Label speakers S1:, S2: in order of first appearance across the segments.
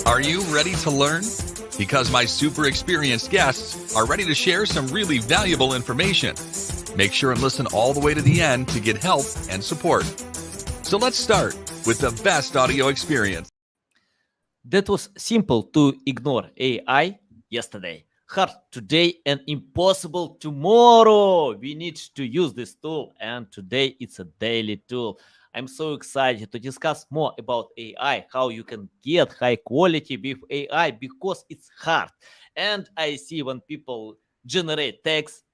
S1: Are you ready to learn? Because my super experienced guests are ready to share some really valuable information. Make sure and listen all the way to the end to get help and support. So let's start with the best audio experience.
S2: That was simple to ignore AI yesterday, hard today, and impossible tomorrow. We need to use this tool, and today it's a daily tool. I'm so excited to discuss more about AI, how you can get high quality with AI because it's hard. And I see when people generate text,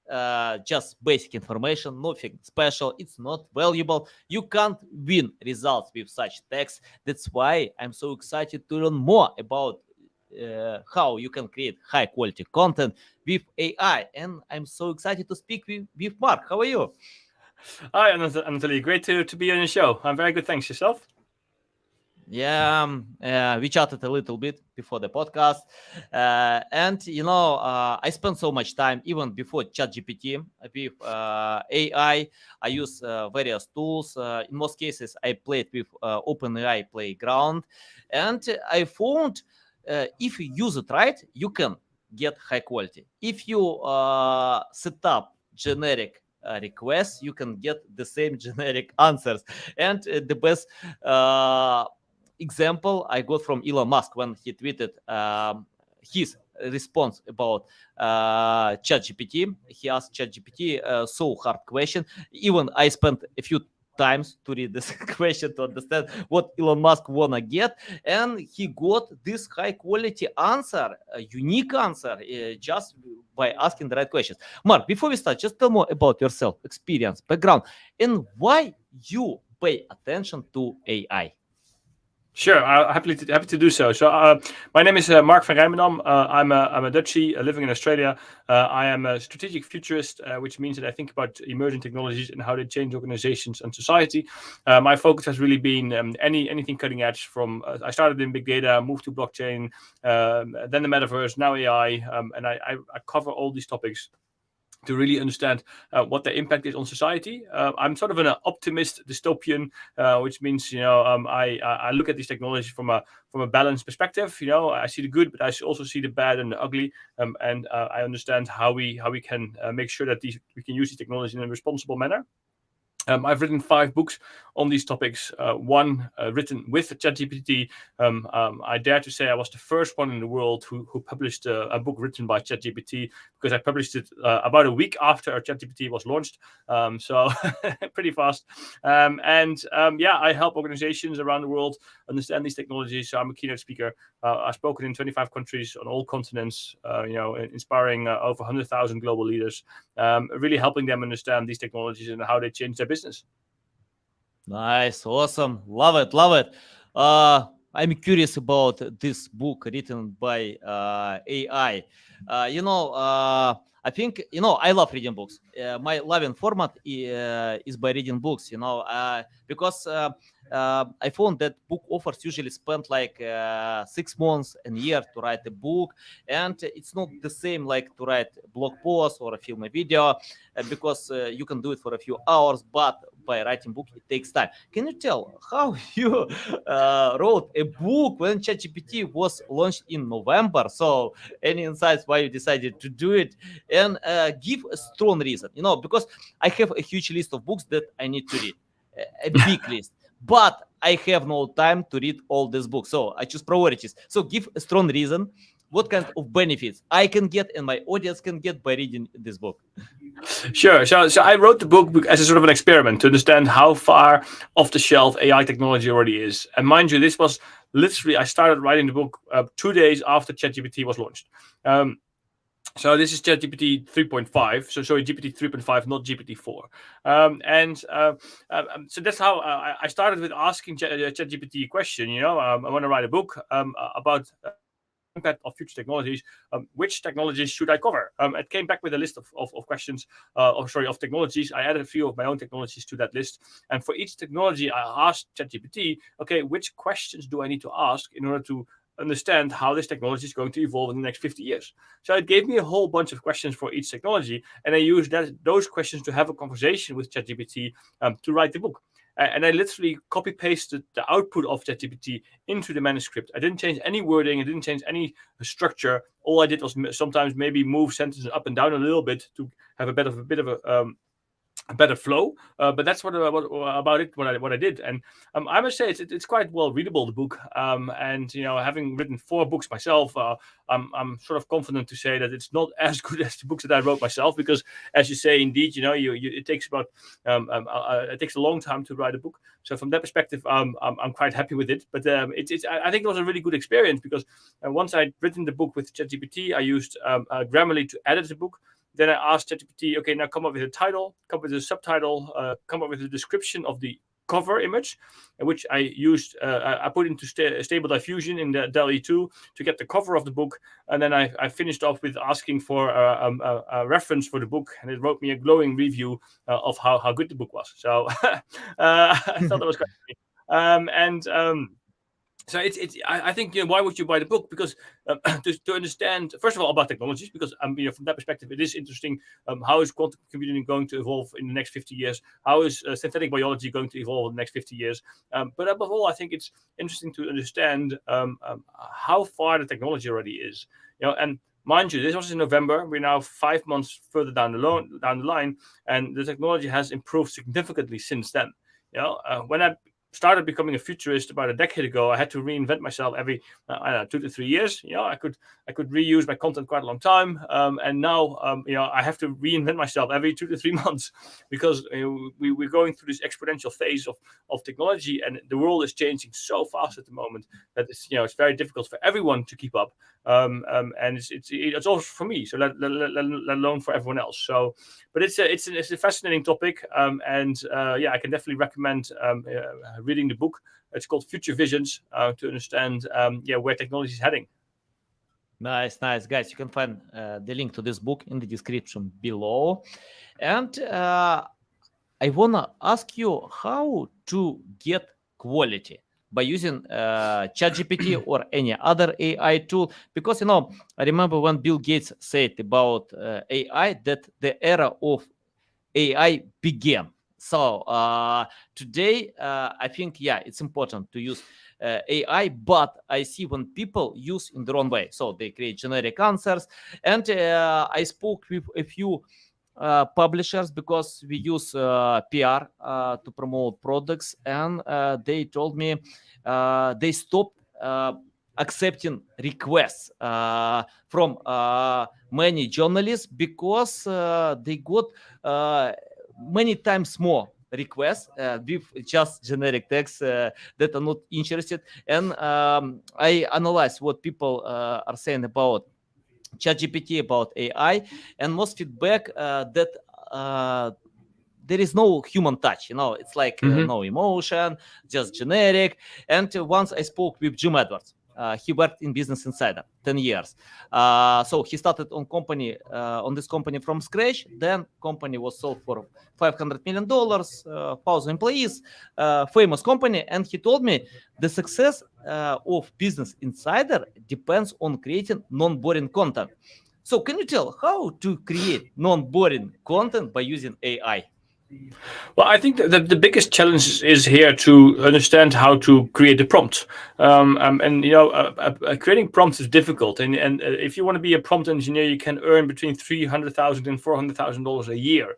S2: just basic information, nothing special, it's not valuable. You can't win results with such text. That's why I'm so excited to learn more about how you can create high quality content with AI. And I'm so excited to speak with Mark. How are you?
S3: Hi, Anatoly. Great to be on your show. I'm very good. Thanks. Yourself?
S2: Yeah, we chatted a little bit before the podcast. I spent so much time, even before ChatGPT, with AI. I use various tools. In most cases, I played with OpenAI Playground. And I found if you use it right, you can get high quality. If you set up generic requests, you can get the same generic answers. And the best example I got from Elon Musk when he tweeted his response about ChatGPT. He asked ChatGPT so hard question. Even I spent a few times to read this question to understand what Elon Musk wanna get, and he got this high quality answer, a unique answer, just by asking the right questions. Mark, before we start, just tell more about yourself, experience, background, and why you pay attention to AI.
S3: Sure, happy to do so. So, my name is Mark van Rijmenam. I'm a Dutchie living in Australia. I am a strategic futurist, which means that I think about emerging technologies and how they change organizations and society. My focus has really been anything cutting edge. From I started in big data, moved to blockchain, then the metaverse, now AI, and I cover all these topics to really understand what the impact is on society. I'm sort of an optimist dystopian, which means I look at these technologies from a balanced perspective. I see the good, but I also see the bad and the ugly, and I understand how we can make sure that we can use these technologies in a responsible manner. I've written 5 books on these topics. One written with ChatGPT. I dare to say I was the first one in the world who published a book written by ChatGPT, because I published it about a week after ChatGPT was launched. So pretty fast. I help organizations around the world understand these technologies. So I'm a keynote speaker. I've spoken in 25 countries on all continents, inspiring over 100,000 global leaders, really helping them understand these technologies and how they change their business.
S2: Nice, awesome, love it. I'm curious about this book written by AI. I think I love reading books. My loving format is by reading books. Because I found that book authors usually spend like 6 months and a year to write a book, and it's not the same like to write a blog post or a film a video, because you can do it for a few hours, but by writing book it takes time. Can you tell how you wrote a book when ChatGPT was launched in November? So any insights why you decided to do it, and give a strong reason, because I have a huge list of books that I need to read, a big list, but I have no time to read all these books. So I choose priorities. So give a strong reason what kind of benefits I can get and my audience can get by reading this book.
S3: Sure. So I wrote the book as a sort of an experiment to understand how far off the shelf AI technology already is. And mind you, this was literally, I started writing the book 2 days after ChatGPT was launched. So this is ChatGPT 3.5. So sorry, GPT 3.5, not GPT-4. So that's how I started with asking ChatGPT a question. I want to write a book about impact of future technologies. Which technologies should I cover? It came back with a list of questions, of technologies. I added a few of my own technologies to that list. And for each technology, I asked ChatGPT, okay, which questions do I need to ask in order to understand how this technology is going to evolve in the next 50 years. So it gave me a whole bunch of questions for each technology, and I used those questions to have a conversation with ChatGPT to write the book. and I literally copy pasted the output of ChatGPT into the manuscript. I didn't change any wording. I didn't change any structure. All I did was sometimes maybe move sentences up and down a little bit to have a bit of a better flow, but that's what I did, and I must say it's quite well readable, the book, and having written 4 books myself, I'm sort of confident to say that it's not as good as the books that I wrote myself, because as you say, indeed, it takes it takes a long time to write a book. So from that perspective, I'm quite happy with it. But I think it was a really good experience, because once I'd written the book with ChatGPT, I used Grammarly to edit the book. Then I asked ChatGPT, okay, now come up with a title, come up with a subtitle, come up with a description of the cover image, which I used. I put into Stable Diffusion in the DALL-E 2 to get the cover of the book, and then I finished off with asking for a reference for the book, and it wrote me a glowing review of how good the book was. So I thought that was quite funny. So I think, why would you buy the book? Because to understand, first of all, about technologies, because from that perspective, it is interesting. How is quantum computing going to evolve in the next 50 years? How is synthetic biology going to evolve in the next 50 years? But above all, I think it's interesting to understand how far the technology already is. And mind you, this was in November. We're now 5 months further down the line, and the technology has improved significantly since then. When I started becoming a futurist about a decade ago, I had to reinvent myself every 2 to 3 years. I could reuse my content quite a long time, and now I have to reinvent myself every 2 to 3 months, because we're going through this exponential phase of technology, and the world is changing so fast at the moment that it's very difficult for everyone to keep up, and it's also for me, so let alone for everyone else. So, but it's a fascinating topic, and I can definitely recommend reading the book. It's called Future Visions, to understand where technology is heading.
S2: Nice, guys. You can find the link to this book in the description below. And I wanna ask you how to get quality by using ChatGPT or any other AI tool, because I remember when Bill Gates said about AI that the era of AI began. So today, I think, it's important to use AI, but I see when people use in the wrong way. So they create generic answers. And I spoke with a few publishers, because we use PR to promote products, and they told me they stopped accepting requests from many journalists, because they got many times more requests with just generic texts that are not interested. And I analyzed what people are saying about ChatGPT, about AI, and most feedback that there is no human touch. It's like no emotion, just generic. And once I spoke with Jim Edwards. He worked in Business Insider 10 years. So he started on this company from scratch. Then company was sold for $500 million, 1,000 employees, famous company. And he told me the success of Business Insider depends on creating non-boring content. So can you tell how to create non-boring content by using AI?
S3: Well, I think that the biggest challenge is here to understand how to create the prompt. Creating prompts is difficult. And if you want to be a prompt engineer, you can earn between $300,000 and $400,000 a year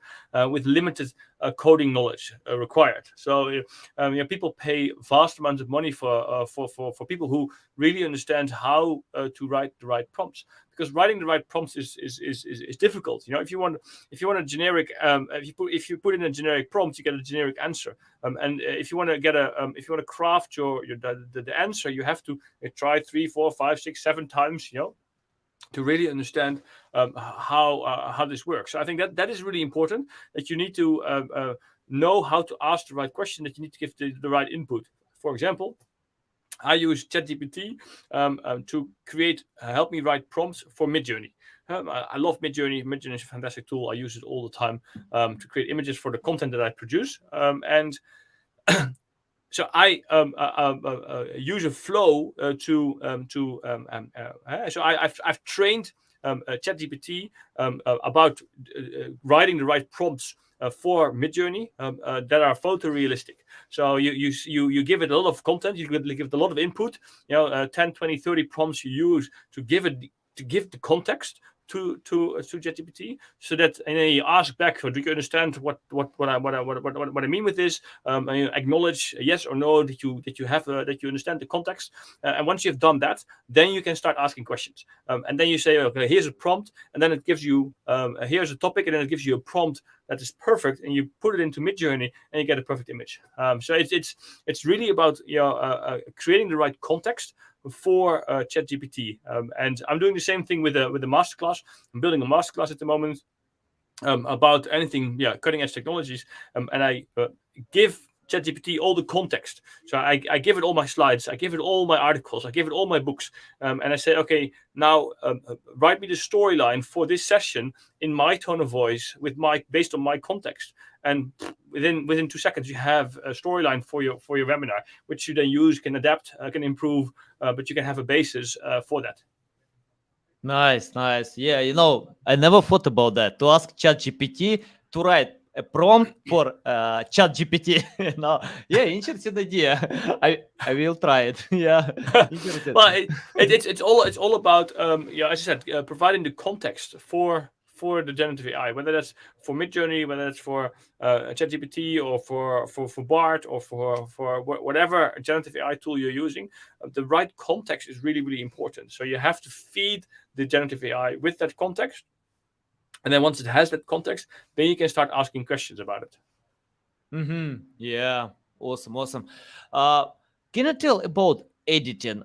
S3: with limited coding knowledge required. So people pay vast amounts of money for people who really understand how to write the right prompts. Because writing the right prompts is difficult. If you want a generic, if you put in a generic prompt, you get a generic answer. And if you want to craft the answer, you have to try 3, 4, 5, 6, 7 times. To really understand how this works. So I think that is really important. That you need to know how to ask the right question. That you need to give the right input. For example, I use ChatGPT to help me write prompts for Midjourney. I love Midjourney. Midjourney is a fantastic tool. I use it all the time to create images for the content that I produce. And so I use a flow so I've trained ChatGPT about writing the right prompts for Midjourney that are photorealistic. So you give it a lot of content, you give it a lot of input, 10, 20, 30 prompts you use to give the context to ChatGPT, so that and then you ask back, do you understand what I mean with this? And you acknowledge yes or no that you understand the context. And once you've done that, then you can start asking questions. And then you say, okay, here's a prompt, and then it gives you here's a topic, and then it gives you a prompt that is perfect, and you put it into Midjourney, and you get a perfect image. So it's really about creating the right context for ChatGPT, and I'm doing the same thing with the masterclass. I'm building a masterclass at the moment about anything, cutting edge technologies, and I give ChatGPT all the context. So I give it all my slides, I give it all my articles, I give it all my books, and I say, okay, now write me the storyline for this session in my tone of voice based on my context. And within 2 seconds, you have a storyline for your webinar, which you then use, can adapt, can improve, but you can have a basis for that.
S2: Nice. Yeah, I never thought about that. To ask ChatGPT to write a prompt for ChatGPT. Yeah, interesting idea. I will try it. Yeah.
S3: Well, it's all about as I said, providing the context for the generative AI, whether that's for Midjourney, whether that's for ChatGPT, or for Bard, or for whatever generative AI tool you're using. The right context is really, really important. So you have to feed the generative AI with that context, and then once it has that context, then you can start asking questions about it.
S2: Yeah, awesome. Can you tell about editing?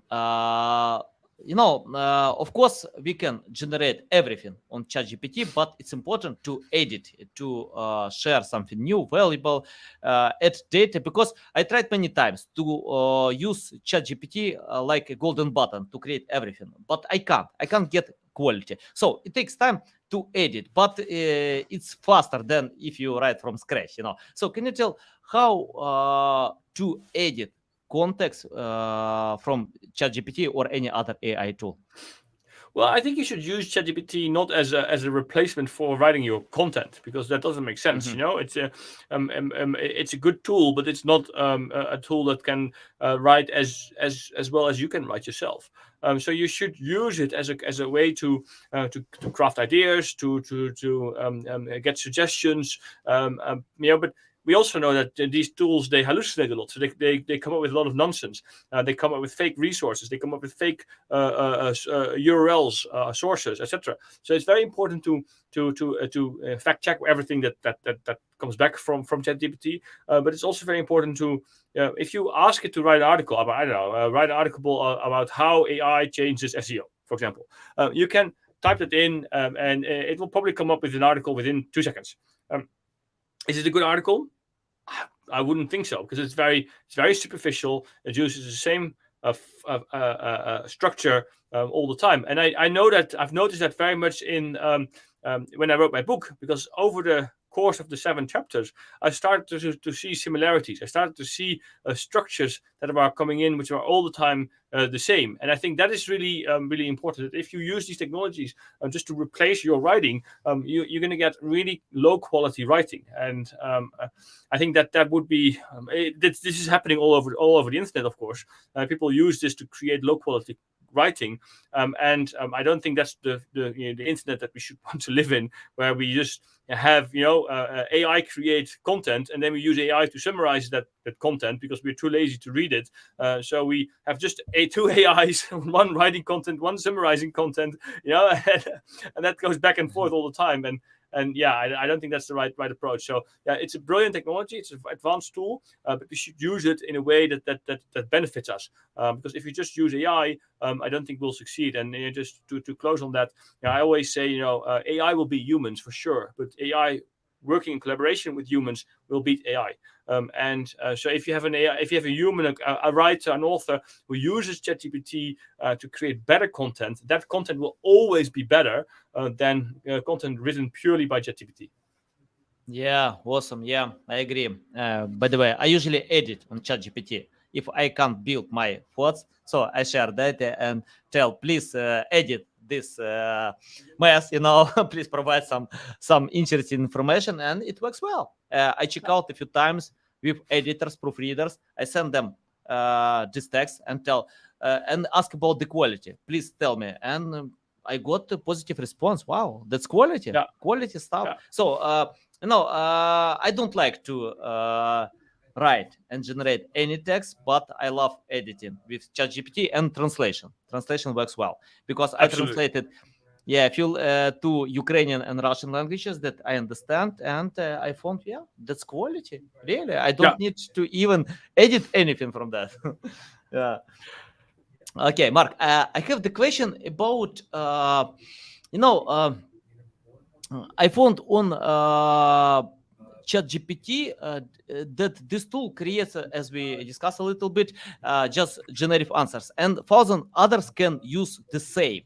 S2: Of course, we can generate everything on ChatGPT, but it's important to edit it, to share something new, valuable, add data, because I tried many times to use ChatGPT like a golden button to create everything, but I can't get quality. So it takes time to edit, but it's faster than if you write from scratch, So can you tell how to edit context from ChatGPT or any other AI tool?
S3: Well, I think you should use ChatGPT not as a replacement for writing your content, because that doesn't make sense. It's a good tool, but it's not a tool that can write as well as you can write yourself. So you should use it as a way to craft ideas, to get suggestions. But we also know that these tools, they hallucinate a lot. So they come up with a lot of nonsense. They come up with fake resources. They come up with fake URLs, sources, etc. So it's very important to fact check everything that comes back from ChatGPT. But it's also very important to, if you ask it to write an article about, write an article about how AI changes SEO, for example, you can type it in, and it will probably come up with an article within 2 seconds. Is it a good article? I wouldn't think so, because it's very superficial. It uses the same structure all the time, and I know that I've noticed that very much in when I wrote my book, because over the course of the 7 chapters, I started to see similarities. I started to see structures that are coming in, which are all the time the same. And I think that is really, really important. If you use these technologies just to replace your writing, you're going to get really low quality writing. And I think that would be this is happening all over the internet. Of course, people use this to create low quality writing, and I don't think that's the internet that we should want to live in, where we just have AI create content, and then we use AI to summarize that content because we're too lazy to read it. So we have just 2 AIs, one writing content, one summarizing content, and that goes back and forth all the time. And I don't think that's the right approach. So it's a brilliant technology. It's an advanced tool, but we should use it in a way that benefits us. Because if you just use AI, I don't think we'll succeed. And just to close on that, I always say, AI will be humans for sure, but AI working in collaboration with humans will beat AI. So if you have a human, a writer, an author who uses ChatGPT to create better content, that content will always be better than content written purely by ChatGPT.
S2: Yeah, awesome. Yeah, I agree. By the way, I usually edit on ChatGPT if I can't build my thoughts. So I share data and tell, please edit this mess, please provide some interesting information, and it works well. I check out a few times with editors, proofreaders. I send them this text and and ask about the quality. Please tell me. And I got a positive response. Wow, that's quality.
S3: Yeah.
S2: Quality stuff.
S3: Yeah.
S2: So I don't like to write and generate any text, but I love editing with ChatGPT and translation. Translation works well because I
S3: Absolutely.
S2: translated a few to Ukrainian and Russian languages that I understand, and I found that's quality. Really, I don't need to even edit anything from that. Yeah. Okay, Mark, I have the question about I found on ChatGPT that this tool creates, as we discussed a little bit, just generative answers, and 1,000 others can use the same.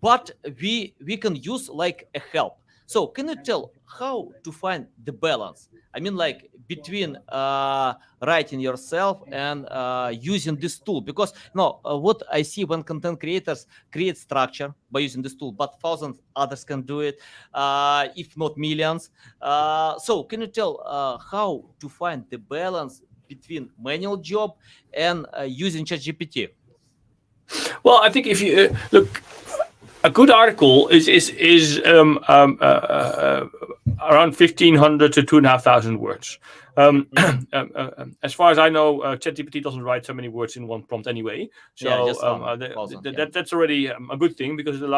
S2: But we can use like a help. So can you tell how to find the balance? I mean, like between writing yourself and using this tool, because what I see when content creators create structure by using this tool, but thousands others can do it, if not millions. So can you tell how to find the balance between manual job and using ChatGPT?
S3: Well, I think if you look, a good article is around 1,500 to 2,500 words. As far as I know, ChatGPT doesn't write so many words in one prompt anyway. So that's already a good thing, because it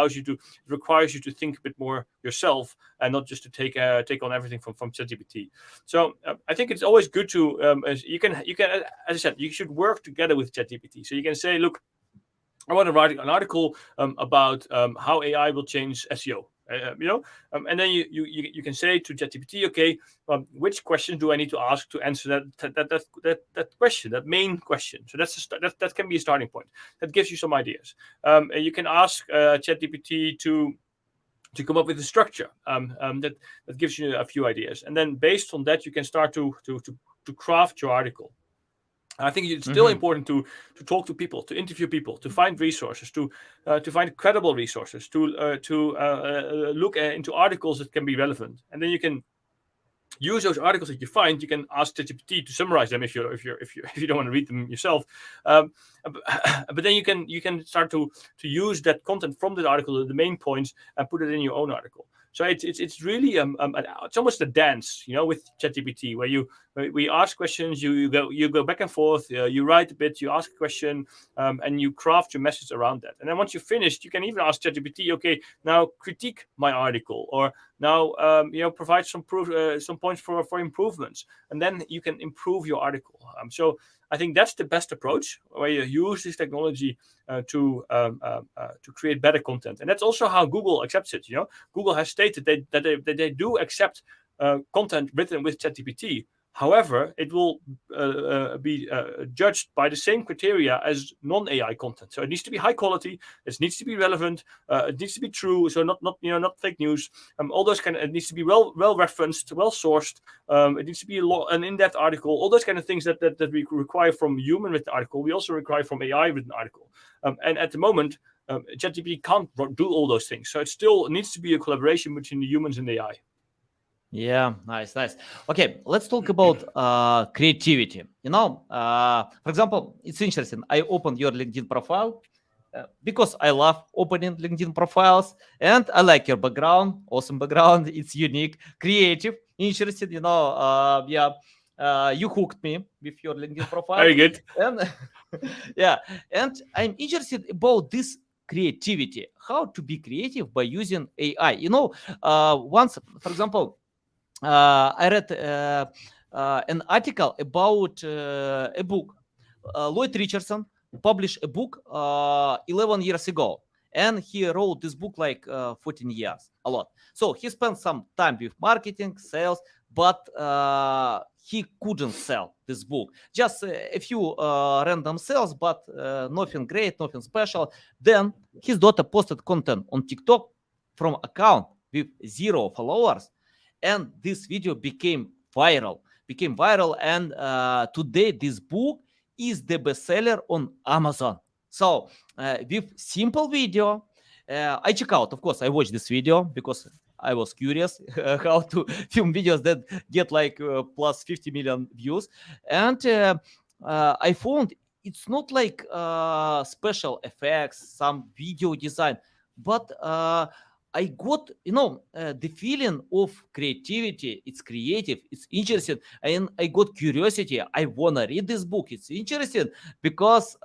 S3: requires you to think a bit more yourself and not just to take on everything from ChatGPT. So I think it's always good to you can as I said, you should work together with ChatGPT. So you can say, look, I want to write an article about how AI will change SEO. And then you can say to ChatGPT, okay, which questions do I need to ask to answer that question, that main question? So that can be a starting point. That gives you some ideas. You can ask ChatGPT to come up with a structure that gives you a few ideas, and then based on that, you can start to craft your article. I think it's still important to talk to people, to interview people, to find resources, to find credible resources, to look into articles that can be relevant, and then you can use those articles that you find. You can ask ChatGPT to summarize them if you don't want to read them yourself. But then you can start to use that content from that article, the main points, and put it in your own article. So it's really it's almost a dance, with ChatGPT, where we ask questions, you go back and forth, you write a bit, you ask a question, and you craft your message around that. And then once you're finished, you can even ask ChatGPT, okay, now critique my article, or now provide some points for improvements, and then you can improve your article. So I think that's the best approach, where you use this technology to create better content, and that's also how Google accepts it. Google has stated that they do accept content written with ChatGPT. However, it will be judged by the same criteria as non-AI content. So it needs to be high quality. It needs to be relevant. It needs to be true. So not fake news. All those it needs to be well referenced, well sourced. It needs to be an in-depth article. All those kind of things that we require from human written article, we also require from AI written article. And at the moment, ChatGPT can't do all those things. So it still needs to be a collaboration between the humans and the AI.
S2: Yeah, nice. Okay, let's talk about creativity. For example, it's interesting. I opened your LinkedIn profile because I love opening LinkedIn profiles, and I like your background. Awesome background. It's unique, creative, interesting. You hooked me with your LinkedIn profile.
S3: Very good.
S2: And and I'm interested about this creativity. How to be creative by using AI? Once, for example, I read an article about a book. Lloyd Richardson published a book 11 years ago, and he wrote this book like 14 years, a lot. So he spent some time with marketing, sales, but he couldn't sell this book. Just a few random sales, but nothing great, nothing special. Then his daughter posted content on TikTok from account with 0 followers, and this video became viral. And today this book is the bestseller on Amazon. So with simple video, I check out. Of course, I watch this video because I was curious how to film videos that get like plus 50 million views, and I found it's not like special effects, some video design, but I got the feeling of creativity. It's creative, it's interesting, and I got curiosity. I wanna read this book. It's interesting because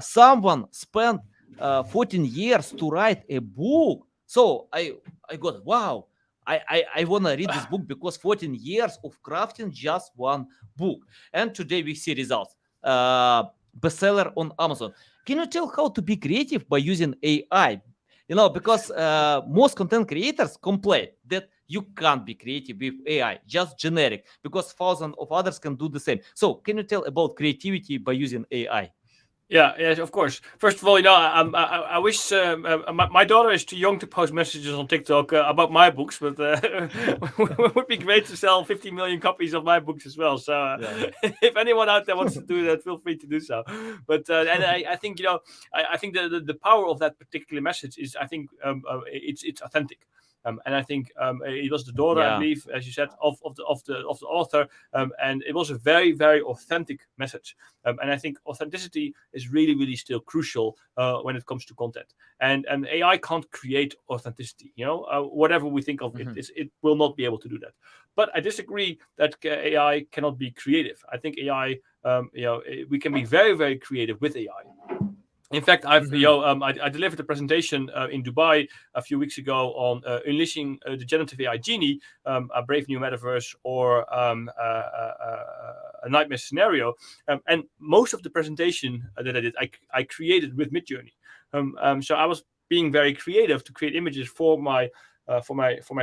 S2: someone spent 14 years to write a book. So I got wow. I want to read this book because 14 years of crafting just one book. And today we see results. Bestseller on Amazon. Can you tell how to be creative by using AI? Because most content creators complain that you can't be creative with AI, just generic, because thousands of others can do the same. So can you tell about creativity by using AI?
S3: Yeah, yes, of course. First of all, I wish my daughter is too young to post messages on TikTok about my books, but it would be great to sell 50 million copies of my books as well. So if anyone out there wants to do that, feel free to do so. But and I think I think the power of that particular message is I think it's authentic. And I think it was the daughter, I believe, as you said, of the author, and it was a very, very authentic message. And I think authenticity is really, really still crucial when it comes to content. And AI can't create authenticity. Whatever we think of, it will not be able to do that. But I disagree that AI cannot be creative. I think AI, we can be very, very creative with AI. In fact, I delivered a presentation in Dubai a few weeks ago on unleashing the generative AI genie, a brave new metaverse, or a nightmare scenario. And most of the presentation that I did, I created with Midjourney. So I was being very creative to create images for my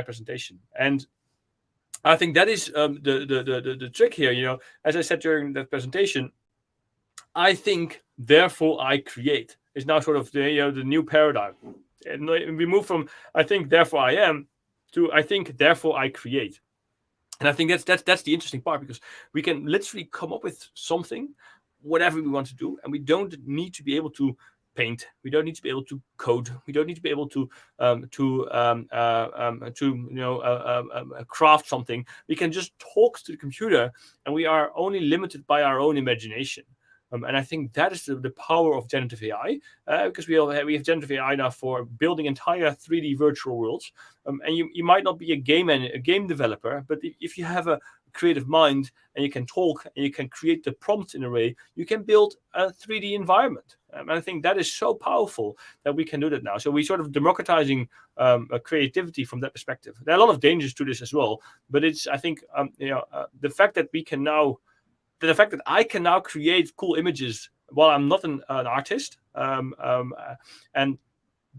S3: presentation. And I think that is the trick here. As I said during that presentation, I think, therefore I create is now sort of the new paradigm. And we move from I think, therefore I am to I think, therefore I create. And I think that's the interesting part, because we can literally come up with something, whatever we want to do, and we don't need to be able to paint. We don't need to be able to code. We don't need to be able to craft something. We can just talk to the computer, and we are only limited by our own imagination. And I think that is the power of generative AI, because we have generative AI now for building entire 3D virtual worlds. And you might not be a game developer, but if you have a creative mind and you can talk and you can create the prompts in a way, you can build a 3D environment. And I think that is so powerful that we can do that now. So we're sort of democratizing creativity from that perspective. There are a lot of dangers to this as well, but it's I think the fact that we can now. The fact that I can now create cool images while I'm not an artist, and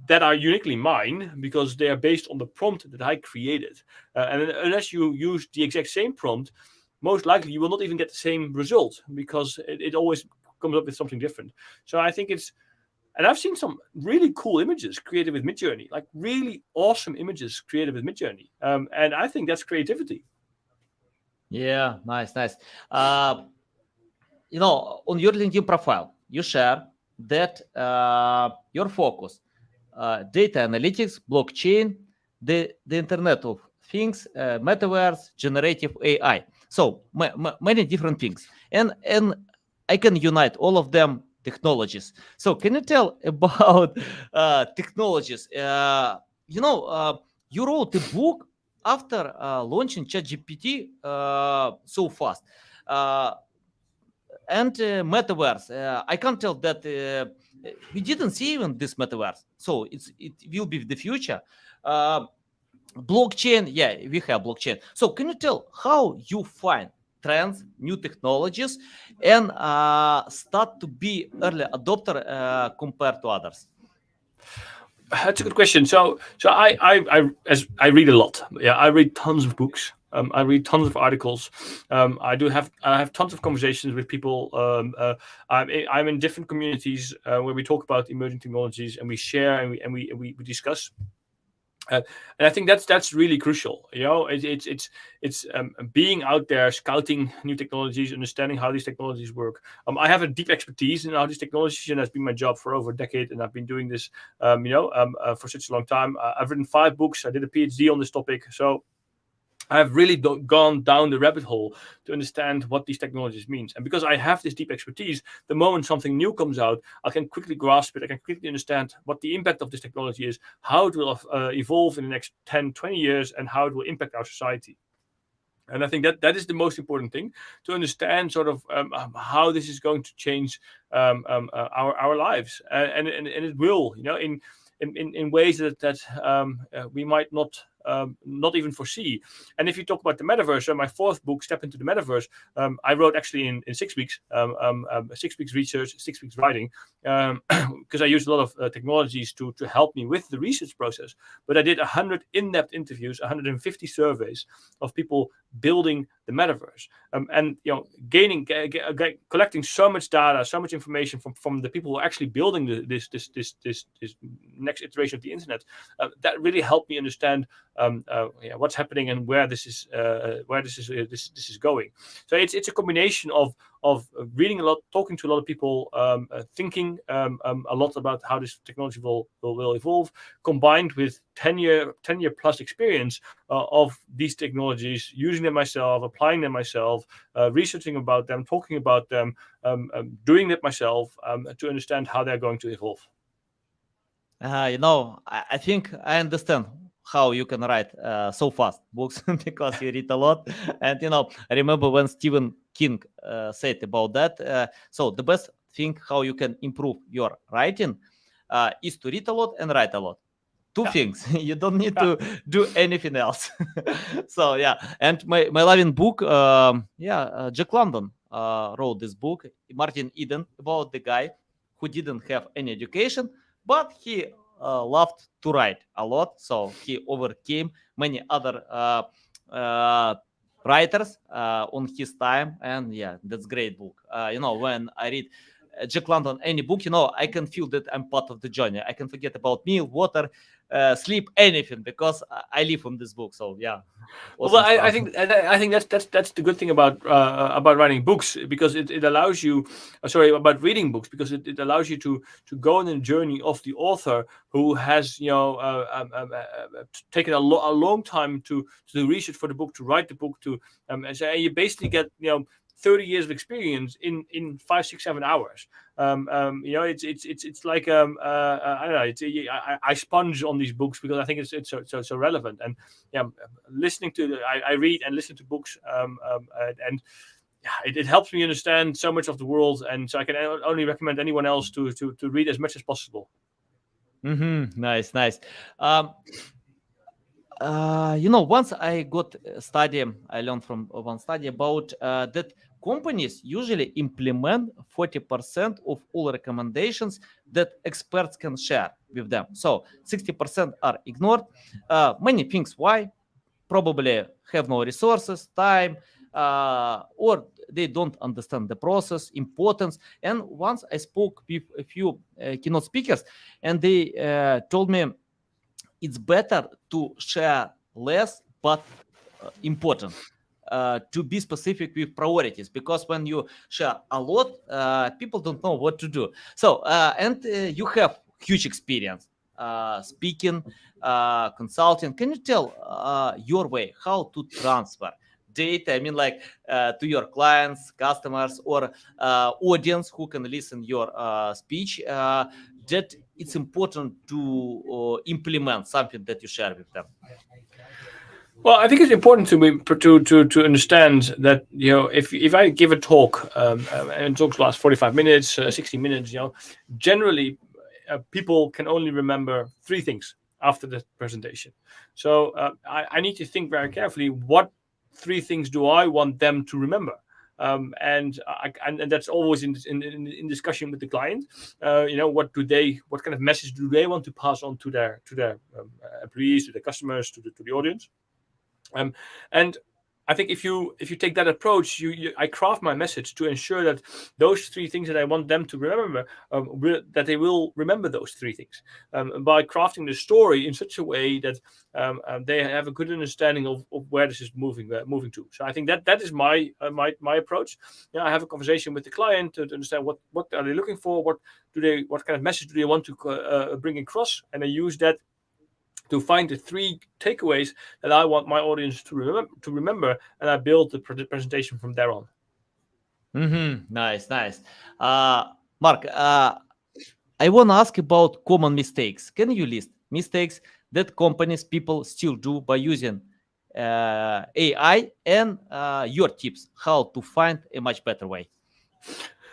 S3: that are uniquely mine because they are based on the prompt that I created. And unless you use the exact same prompt, most likely you will not even get the same result, because it always comes up with something different. So I think and I've seen some really cool images created with Midjourney, like really awesome images created with Midjourney. And I think that's creativity.
S2: Yeah, nice. On your LinkedIn profile, you share that your focus, data analytics, blockchain, the Internet of Things, metaverse, generative AI. So many different things, and I can unite all of them technologies. So can you tell about technologies? You wrote a book after launching ChatGPT so fast. And metaverse, I can't tell that we didn't see even this metaverse. So it will be the future. Blockchain, we have blockchain. So can you tell how you find trends, new technologies, and start to be early adopter compared to others?
S3: That's a good question. So I read a lot. Yeah, I read tons of books. I read tons of articles. I have tons of conversations with people. I'm in different communities where we talk about emerging technologies, and we share and we discuss. And I think that's really crucial. It's being out there, scouting new technologies, understanding how these technologies work. I have a deep expertise in how these technologies, and that's been my job for over a decade, and I've been doing this, for such a long time. I've written 5 books. I did a PhD on this topic, so I've really gone down the rabbit hole to understand what these technologies means. And because I have this deep expertise, the moment something new comes out, I can quickly grasp it. I can quickly understand what the impact of this technology is, how it will evolve in the next 10, 20 years, and how it will impact our society. And I think that is the most important thing, to understand sort of how this is going to change our lives, and it will, in ways that we might not even foresee. And if you talk about the metaverse, my 4th book, Step into the Metaverse, I wrote actually in 6 weeks, 6 weeks research, 6 weeks writing, because I used a lot of technologies to help me with the research process. But I did 100 in-depth interviews, 150 surveys of people building the metaverse, and collecting so much data, so much information from the people who are actually building this next iteration of the internet. That really helped me understand what's happening and where this is going. So it's a combination of reading a lot, talking to a lot of people, thinking a lot about how this technology will evolve, combined with 10-year plus experience of these technologies, using them myself, applying them myself, researching about them, talking about them, doing it myself, to understand how they're going to evolve.
S2: I think I understand how you can write so fast books because you read a lot. And I remember when Stephen King said about that. So the best thing how you can improve your writing is to read a lot and write a lot. 2 things. You don't need to do anything else. So and my loving book, Jack London wrote this book, Martin Eden, about the guy who didn't have any education, but he loved to write a lot. So he overcame many other writers on his time, and that's great book. When I read Jack London any book, I can feel that I'm part of the journey. I can forget about meal, water, sleep, anything, because I live from this book. So
S3: well, I think that's the good thing about writing books, because it allows you, about reading books, because it allows you to go on a journey of the author, who has taken a long time to do research for the book, to write the book, and you basically get 30 years of experience in 5, 6, 7 hours. It's like I don't know. I sponge on these books because I think it's so relevant. And listening to I read and listen to books, and it helps me understand so much of the world. And so I can only recommend anyone else to read as much as possible.
S2: Nice. Once I got a study, I learned from one study about that companies usually implement 40% of all recommendations that experts can share with them. So 60% are ignored. Many things why. Probably have no resources, time, or they don't understand the process, importance. And once I spoke with a few keynote speakers, and they told me it's better to share less but important, to be specific with priorities, because when you share a lot, people don't know what to do. So and you have huge experience speaking, consulting. Can you tell your way how to transfer data, I mean, like to your clients, customers, or audience who can listen your speech, that it's important to implement something that you share with them?
S3: Well, I think it's important to understand that if I give a talk, and talks last 45 minutes, 60 minutes, generally people can only remember 3 things after the presentation. So I need to think very carefully, what 3 things do I want them to remember? And that's always in discussion with the client. What kind of message do they want to pass on to their employees, to their customers, to the audience? And I think if you take that approach, I craft my message to ensure that those three things that I want them to remember, that they will remember those three things, by crafting the story in such a way that they have a good understanding of where this is moving to. So I think that is my approach. I have a conversation with the client to understand what are they looking for, what kind of message do they want to bring across, and I use that to find the three takeaways that I want my audience to remember, and I build the presentation from there on.
S2: Nice. Mark, I want to ask about common mistakes. Can you list mistakes that people still do by using AI, and your tips how to find a much better way?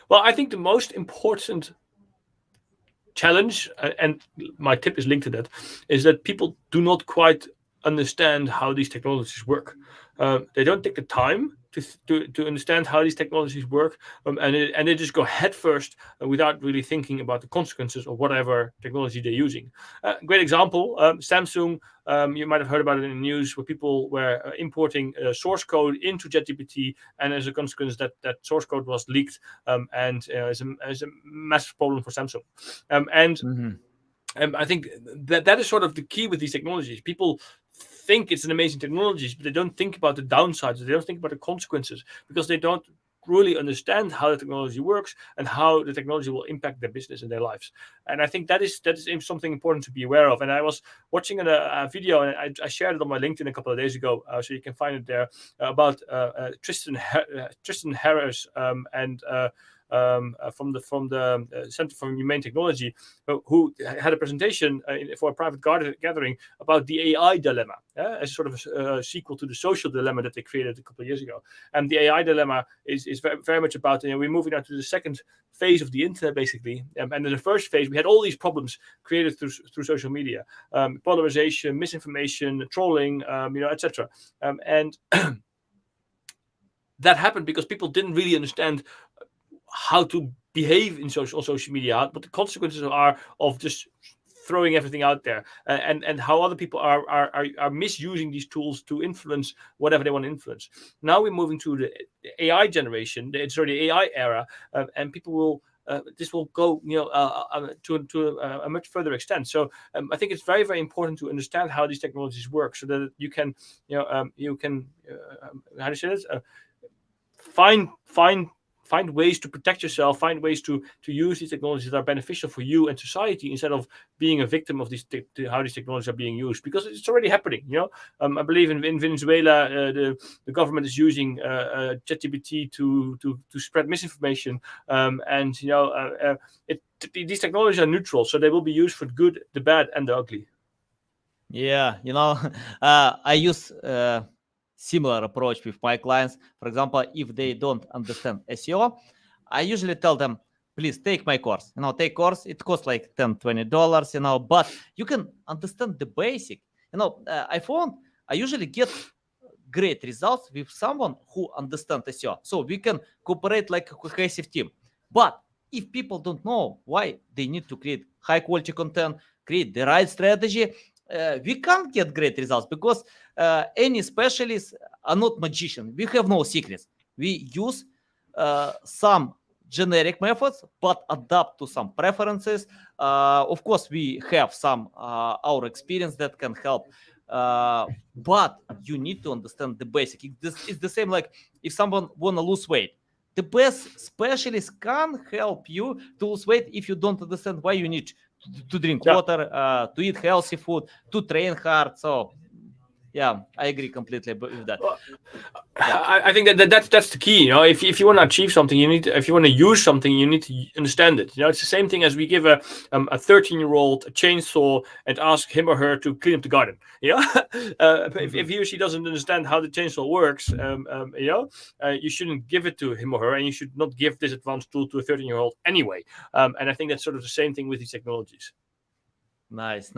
S3: Well, I think the most important challenge, and my tip is linked to that, is that people do not quite understand how these technologies work. They don't take the time to understand how these technologies work, and they just go headfirst without really thinking about the consequences of whatever technology they're using. Great example, Samsung. You might have heard about it in the news, where people were importing source code into ChatGPT, and as a consequence, that source code was leaked, and is a massive problem for Samsung. I think that is sort of the key with these technologies. People think it's an amazing technology, but they don't think about the downsides. They don't think about the consequences, because they don't really understand how the technology works and how the technology will impact their business and their lives. And I think that is something important to be aware of. And I was watching a video, and I shared it on my LinkedIn a couple of days ago, so you can find it there, about Tristan Harris and from the Center for Humane Technology, who had a presentation for a private gathering about the AI dilemma, as sort of a sequel to the social dilemma that they created a couple of years ago. And the AI dilemma is very, very much about, we're moving now to the second phase of the internet, basically. And in the first phase, we had all these problems created through social media, polarization, misinformation, trolling, etc. And that happened because people didn't really understand how to behave on social media, what the consequences are of just throwing everything out there, and how other people are misusing these tools to influence whatever they want to influence. Now we're moving to the AI generation, the AI era, and people will. This will go, to a much further extent. So I think it's very, very important to understand how these technologies work, so that you can, how do you say this? Find ways to protect yourself, find ways to use these technologies that are beneficial for you and society, instead of being a victim of how these technologies are being used, because it's already happening. I believe in Venezuela, the government is using ChatGPT to spread misinformation, and these technologies are neutral, so they will be used for the good, the bad, and the ugly.
S2: Yeah, I use similar approach with my clients. For example, if they don't understand SEO, I usually tell them, please take my course. Take course. It costs like $10-20, but you can understand the basic. I found I usually get great results with someone who understands SEO. So we can cooperate like a cohesive team. But if people don't know why they need to create high quality content, create the right strategy, we can't get great results, because any specialists are not magicians. We have no secrets. We use some generic methods, but adapt to some preferences. Of course, we have some our experience that can help, but you need to understand the basic. It's the same like if someone want to lose weight. The best specialist can help you to lose weight if you don't understand why you need to drink water, to eat healthy food, to train hard. So yeah, I agree completely with that.
S3: Well, I think that's the key. If you want to achieve something, if you want to use something, you need to understand it. It's the same thing as we give a 13-year-old a chainsaw and ask him or her to clean up the garden. If he or she doesn't understand how the chainsaw works, you shouldn't give it to him or her, and you should not give this advanced tool to a 13-year-old anyway. And I think that's sort of the same thing with these technologies.
S2: Nice.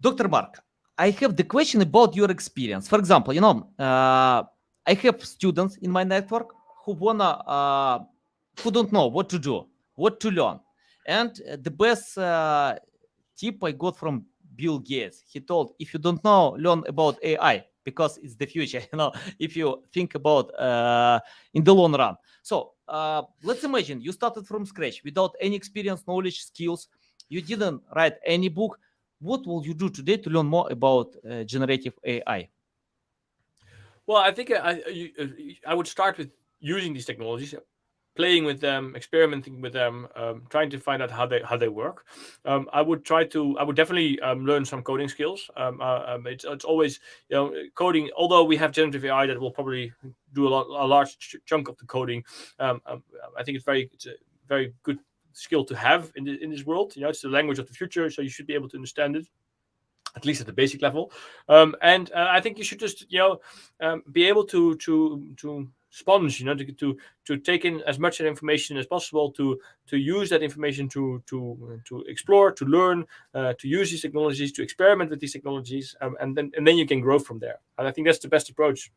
S2: Dr. Mark, I have the question about your experience. For example, I have students in my network who don't know what to do, what to learn. And the best tip I got from Bill Gates, he told, if you don't know, learn about AI. because it's the future. If you think about in the long run. So let's imagine you started from scratch without any experience, knowledge, skills. You didn't write any book. What will you do today to learn more about generative AI?
S3: Well, I think I would start with using these technologies, playing with them, experimenting with them, trying to find out how they work. I would definitely learn some coding skills. It's always coding. Although we have generative AI that will probably do a large chunk of the coding, I think it's a very good skill to have in this world. It's the language of the future, so you should be able to understand it, at least at the basic level. And I think you should just be able to sponge, to take in as much information as possible, to use that information to explore, to learn, to use these technologies, to experiment with these technologies, and then you can grow from there. And I think that's the best approach.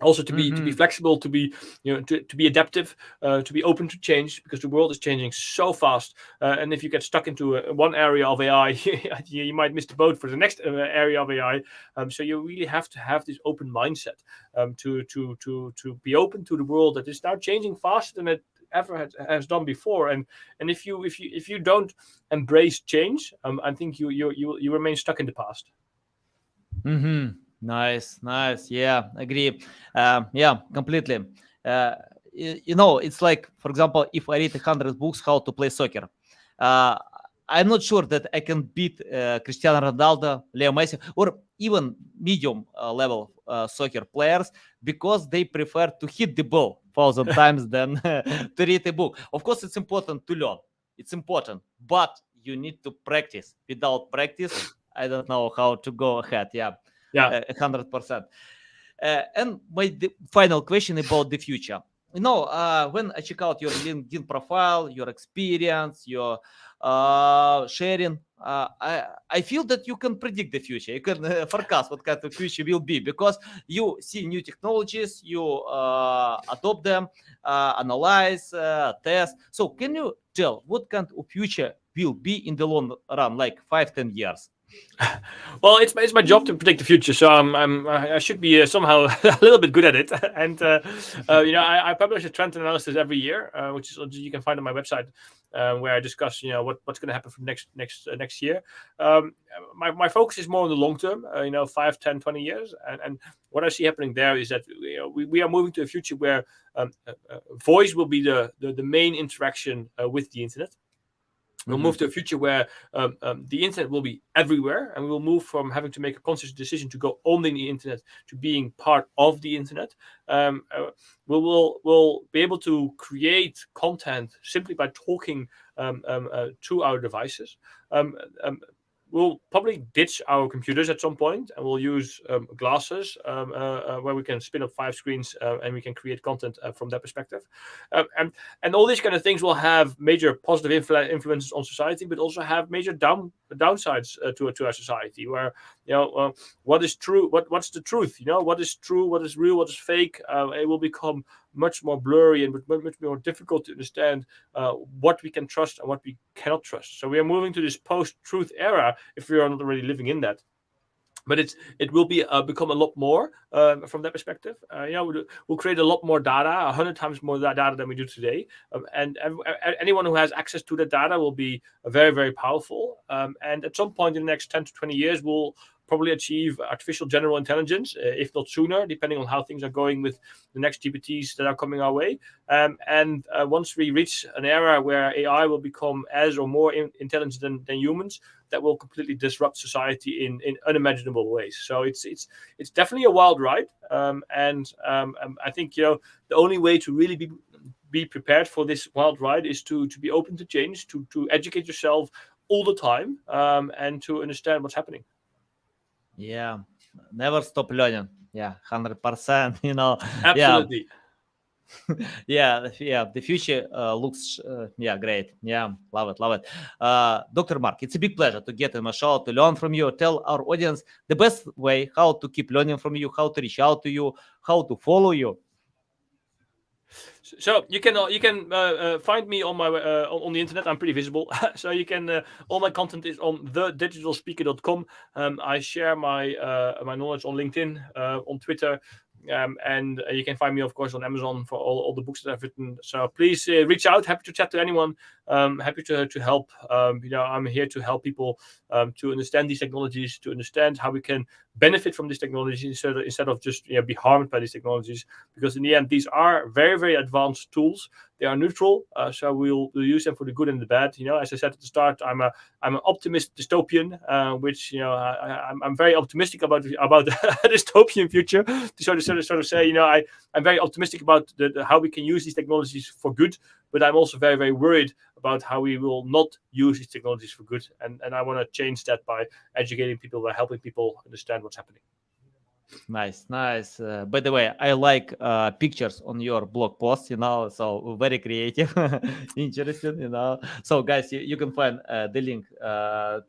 S3: Also, to be flexible, to be to be adaptive, to be open to change, because the world is changing so fast. And if you get stuck into one area of AI, you might miss the boat for the next area of AI. So you really have to have this open mindset, to be open to the world that is now changing faster than it ever has done before. And if you don't embrace change, I think you remain stuck in the past.
S2: Nice. Yeah, agree. Yeah, completely. It's like, for example, if I read 100 books how to play soccer, I'm not sure that I can beat Cristiano Ronaldo, Leo Messi, or even medium level soccer players, because they prefer to hit the ball 1,000 times than to read a book. Of course, it's important to learn. It's important, but you need to practice. Without practice, I don't know how to go ahead. Yeah. 100%. And my final question about the future. When I check out your LinkedIn profile, your experience, your sharing, I feel that you can predict the future. You can forecast what kind of future will be, because you see new technologies, you adopt them, analyze, test. So can you tell what kind of future will be in the long run, like 5-10 years?
S3: Well, it's my job to predict the future, so I should be somehow a little bit good at it. And I publish a trend analysis every year, which you can find on my website, where I discuss what's going to happen for next year. My focus is more on the long term, 5, 10, 20 years, and what I see happening there is that we are moving to a future where voice will be the main interaction with the internet. We'll move to a future where the internet will be everywhere, and we will move from having to make a conscious decision to go on the internet to being part of the internet. We'll be able to create content simply by talking to our devices. We'll probably ditch our computers at some point, and we'll use glasses where we can spin up 5 screens and we can create content from that perspective. And all these kind of things will have major positive influences on society, but also have major downsides to our society. Where what is true, what's the truth? What is true, what is real, what is fake? It will become much more blurry and much more difficult to understand what we can trust and what we cannot trust. So we are moving to this post-truth era, if we are not already living in that. But it will be become a lot more from that perspective. We'll create a lot more data, 100 times more data than we do today. And anyone who has access to that data will be very, very powerful. And at some point in the next 10 to 20 years, we'll probably achieve artificial general intelligence, if not sooner, depending on how things are going with the next GPTs that are coming our way. And once we reach an era where AI will become as or more intelligent than humans, that will completely disrupt society in unimaginable ways. So it's definitely a wild ride. And I think the only way to really be prepared for this wild ride is to be open to change, to educate yourself all the time, and to understand what's happening.
S2: Yeah, never stop learning. Yeah, 100%.
S3: Absolutely.
S2: Yeah. The future looks great. Yeah, love it. Dr. Mark, it's a big pleasure to get in my show, to learn from you. Tell our audience the best way how to keep learning from you, how to reach out to you, how to follow you.
S3: So you can find me on my on the internet. I'm pretty visible, so you can all my content is on thedigitalspeaker.com. I share my my knowledge on LinkedIn, on Twitter, and you can find me, of course, on Amazon for all the books that I've written. So please reach out. Happy to chat to anyone. Happy to help. I'm here to help people to understand these technologies, to understand how we can benefit from these technologies instead of just be harmed by these technologies. Because in the end, these are very, very advanced tools. They are neutral, so we'll use them for the good and the bad. As I said at the start, I'm an optimist dystopian, which I'm very optimistic about a dystopian future. To sort of say, I'm very optimistic about how we can use these technologies for good, but I'm also very, very worried about how we will not use these technologies for good. And I want to change that by educating people, by helping people understand what's happening.
S2: Nice. By the way, I like pictures on your blog posts, so very creative, interesting, So guys, you can find the link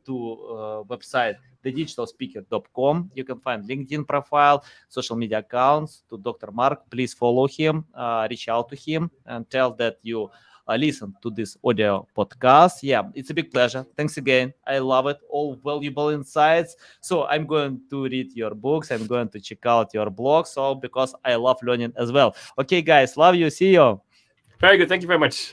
S2: to website thedigitalspeaker.com. You can find LinkedIn profile, social media accounts to Dr. Mark. Please follow him, reach out to him, and tell that you listen to this audio podcast. Yeah, it's a big pleasure. Thanks again. I love it. All valuable insights. So I'm going to read your books. I'm going to check out your blog. So because I love learning as well. Okay, guys, love you. See you.
S3: Very good. Thank you very much.